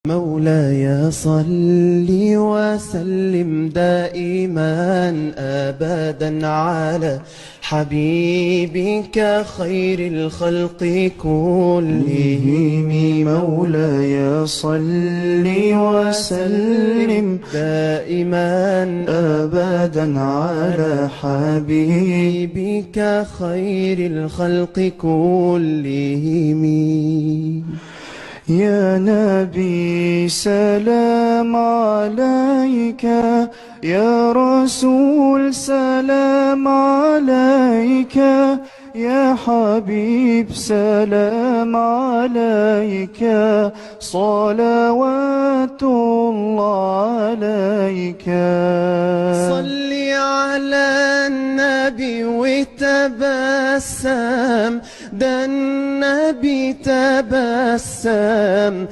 مولاي صل وسلم دائما أبدا على حبيبك خير الخلق كلهم. مولاي صل وسلم دائما أبدا على حبيبك خير الخلق كلهم. يا نبي سلام عليك، يا رسول سلام عليك، يا حبيب سلام عليك، صلوات الله عليك. صل على النبي وتبسم، ده النبي تبسم